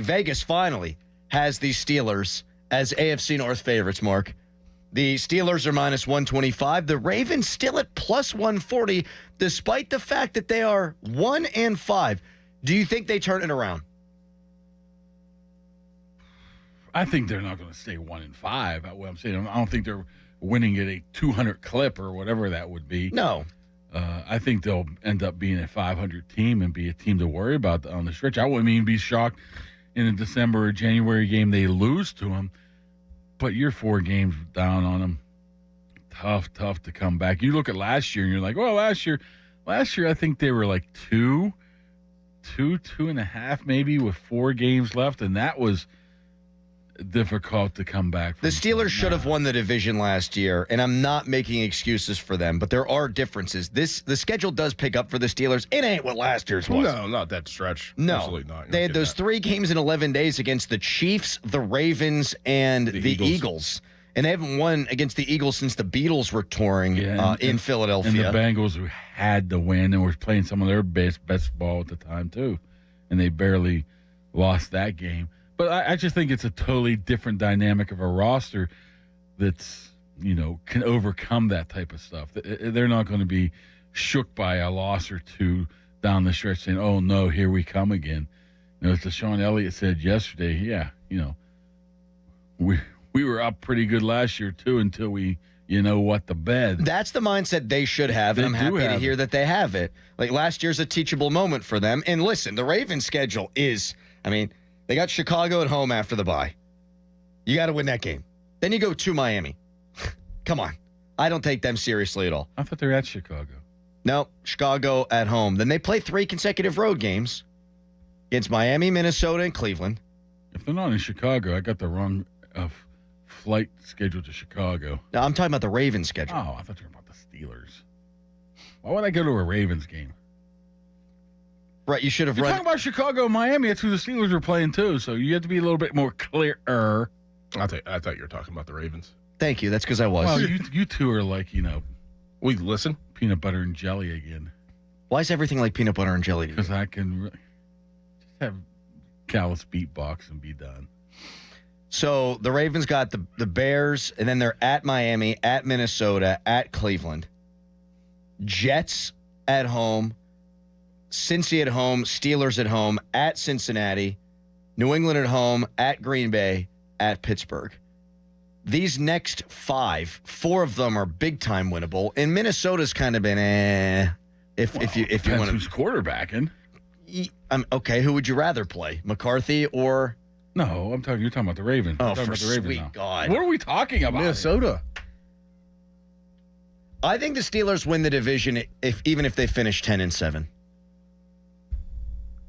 Vegas finally has the Steelers as AFC North favorites, Mark. The Steelers are minus 125. The Ravens still at plus 140, despite the fact that they are 1-5. Do you think they turn it around? I think they're not going to stay 1-5. What I'm saying, I don't think they're winning at a 200 clip or whatever that would be. No. I think they'll end up being a 500 team and be a team to worry about on the stretch. I wouldn't even be shocked in a December or January game they lose to them. But you're 4 games down on them. Tough to come back. You look at last year and you're like, well, last year I think they were like 2.5 maybe with 4 games left, and that was difficult to come back from. The Steelers should have won the division last year, and I'm not making excuses for them, but there are differences. The schedule does pick up for the Steelers. It ain't what last year's was. No, not that stretch. No. Absolutely not. They had those 3 games in 11 days against the Chiefs, the Ravens, and the Eagles. And they haven't won against the Eagles since the Beatles were touring in Philadelphia. And the Bengals who had to win and were playing some of their best ball at the time, too. And they barely lost that game. But I just think it's a totally different dynamic of a roster that's, can overcome that type of stuff. They're not going to be shook by a loss or 2 down the stretch saying, oh, no, here we come again. As Deshaun Elliott said yesterday, we were up pretty good last year, too, until we, the bed. That's the mindset they should have, and I'm happy to hear that they have it. Like, last year's a teachable moment for them. And listen, the Ravens' schedule is, they got Chicago at home after the bye. You got to win that game. Then you go to Miami. Come on. I don't take them seriously at all. I thought they were at Chicago. No, Chicago at home. Then they play 3 consecutive road games against Miami, Minnesota, and Cleveland. If they're not in Chicago, I got the wrong flight schedule to Chicago. No, I'm talking about the Ravens schedule. Oh, I thought you were about the Steelers. Why would I go to a Ravens game? Right, you should have You're read. talking about Chicago and Miami. That's who the Steelers are playing, too. So you have to be a little bit more clearer. I thought you were talking about the Ravens. Thank you. That's because I was. Well, you two are like, We listen. peanut butter and jelly again. Why is everything like peanut butter and jelly to you? Because I can just have callous beatbox and be done. So the Ravens got the Bears, and then they're at Miami, at Minnesota, at Cleveland. Jets at home. Cincy at home, Steelers at home, at Cincinnati, New England at home, at Green Bay, at Pittsburgh. These next 4 of them are big time winnable, and Minnesota's kind of been if you want to. Who's quarterbacking? Okay, who would you rather play, McCarthy or? No, you're talking about the Ravens. Oh, for sweet God! What are we talking about? Minnesota. I think the Steelers win the division even if they finish 10-7.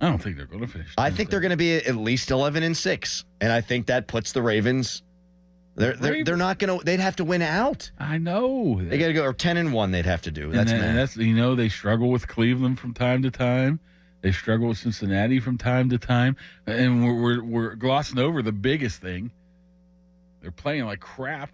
I don't think they're going to finish. I think they're going to be at least 11-6, and I think that puts the Ravens. They're not going to. They'd have to win out. I know they got to go or 10-1. They'd have to do. That's they struggle with Cleveland from time to time. They struggle with Cincinnati from time to time, and we're glossing over the biggest thing. They're playing like crap.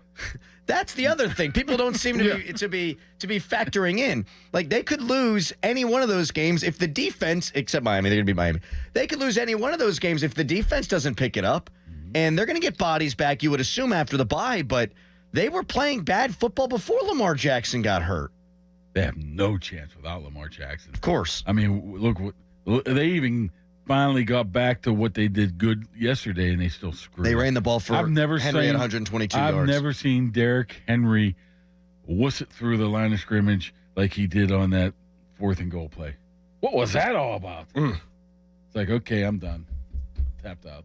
That's the other thing. People don't seem to be factoring in. Like, they could lose any one of those games if the defense, except Miami, they're going to be Miami. They could lose any one of those games if the defense doesn't pick it up. And they're going to get bodies back, you would assume, after the bye. But they were playing bad football before Lamar Jackson got hurt. They have no chance without Lamar Jackson. Of course. Look, they even finally got back to what they did good yesterday, and they still screwed. They ran the ball for Henry at 122 yards. I've never seen Derrick Henry wuss it through the line of scrimmage like he did on that 4th and goal play. What was that all about? It's like, okay, I'm done. Tapped out.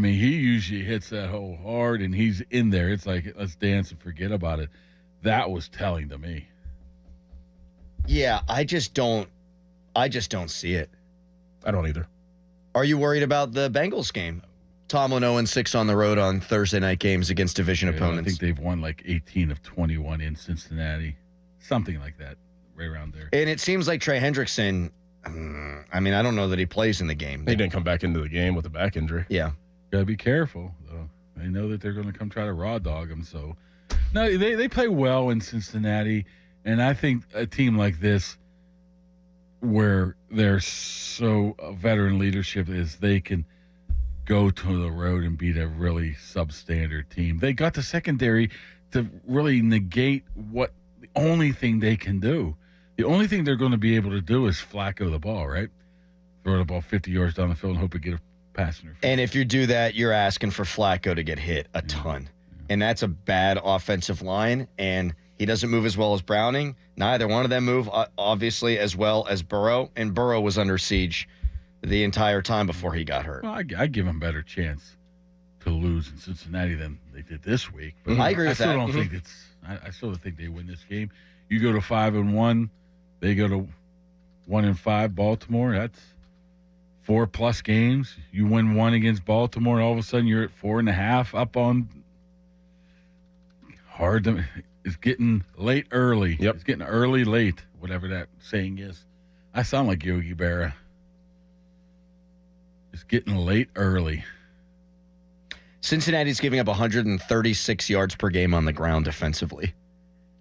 He usually hits that hole hard, and he's in there. It's like, let's dance and forget about it. That was telling to me. Yeah, I just don't see it. I don't either. Are you worried about the Bengals game? Tomlin 0-6 on the road on Thursday night games against division opponents. I think they've won like 18 of 21 in Cincinnati. Something like that, right around there. And it seems like Trey Hendrickson, I don't know that he plays in the game. He didn't come back into the game with a back injury. Yeah. Got to be careful, though. They know that they're going to come try to raw dog him. So, no, they play well in Cincinnati. And I think a team like this, where they're so veteran leadership, is they can go to the road and beat a really substandard team. They got the secondary to really negate what the only thing they can do. The only thing they're going to be able to do is Flacco the ball, right? Throw the ball 50 yards down the field and hope it get a pass interference. And if you do that, you're asking for Flacco to get hit a ton. And that's a bad offensive line, and he doesn't move as well as Browning. Neither one of them move, obviously, as well as Burrow, and Burrow was under siege the entire time before he got hurt. Well, I give them a better chance to lose in Cincinnati than they did this week. But I agree with I still that. don't think I still think they win this game. You go to 5-1, they go to 1-5. Baltimore, that's 4+ games. You win one against Baltimore, and all of a sudden you're at 4.5 up on. It's getting late early. Yep. It's getting early late, whatever that saying is. I sound like Yogi Berra. It's getting late early. Cincinnati's giving up 136 yards per game on the ground defensively.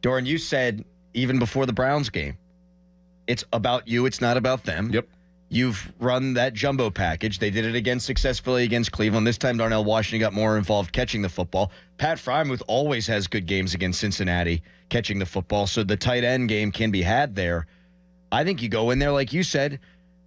Doran, you said even before the Browns game, it's about you, it's not about them. Yep. You've run that jumbo package. They did it again successfully against Cleveland. This time, Darnell Washington got more involved catching the football. Pat Frymuth always has good games against Cincinnati catching the football, so the tight end game can be had there. I think you go in there, like you said.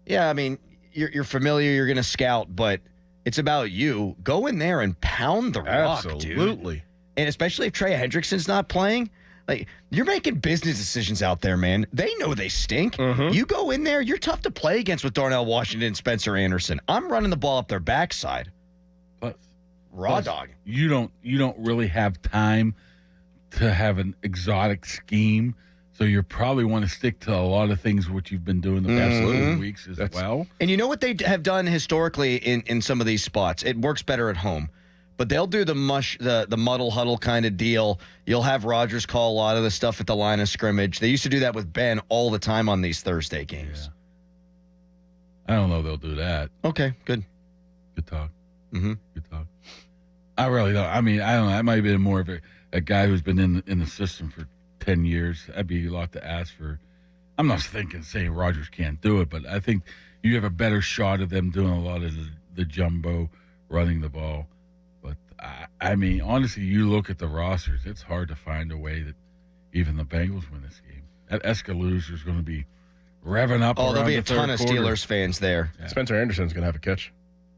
Yeah, I mean, you're familiar, you're going to scout, but it's about you. Go in there and pound the rock, dude. Absolutely. And especially if Trey Hendrickson's not playing. Like, you're making business decisions out there, man. They know they stink. Mm-hmm. You go in there, you're tough to play against with Darnell Washington and Spencer Anderson. I'm running the ball up their backside. Plus, Raw dog. You don't really have time to have an exotic scheme, so you probably want to stick to a lot of things which you've been doing the past few weeks as well. And you know what they have done historically in some of these spots? It works better at home. But they'll do the muddle huddle kind of deal. You'll have Rodgers call a lot of the stuff at the line of scrimmage. They used to do that with Ben all the time on these Thursday games. Yeah. I don't know they'll do that. Okay, good. Good talk. Mm-hmm. Good talk. I really don't. I mean, I don't know. That might have been more of a guy who's been in the system for 10 years. That'd be a lot to ask for. I'm not saying Rodgers can't do it, but I think you have a better shot of them doing a lot of the jumbo running the ball. But, I mean, honestly, you look at the rosters, it's hard to find a way that even the Bengals win this game. That Escalooser's going to be revving up. Oh, there'll be a the third ton of quarter. Steelers fans there. Yeah. Spencer Anderson's going to have a catch.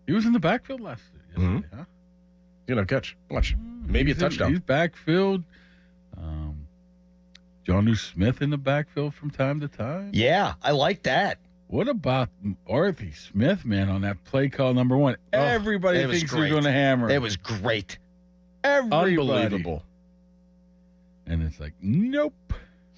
He was in the backfield last year. Mhm. Huh? He's going to have a catch. Watch. Maybe a touchdown. He's backfield. Jonnu Smith in the backfield from time to time. Yeah, I like that. What about Arthie Smith, man, on that play call number 1? Everybody it was thinks great. they're going to hammer him. It was great. Everybody. Unbelievable. And it's like, nope.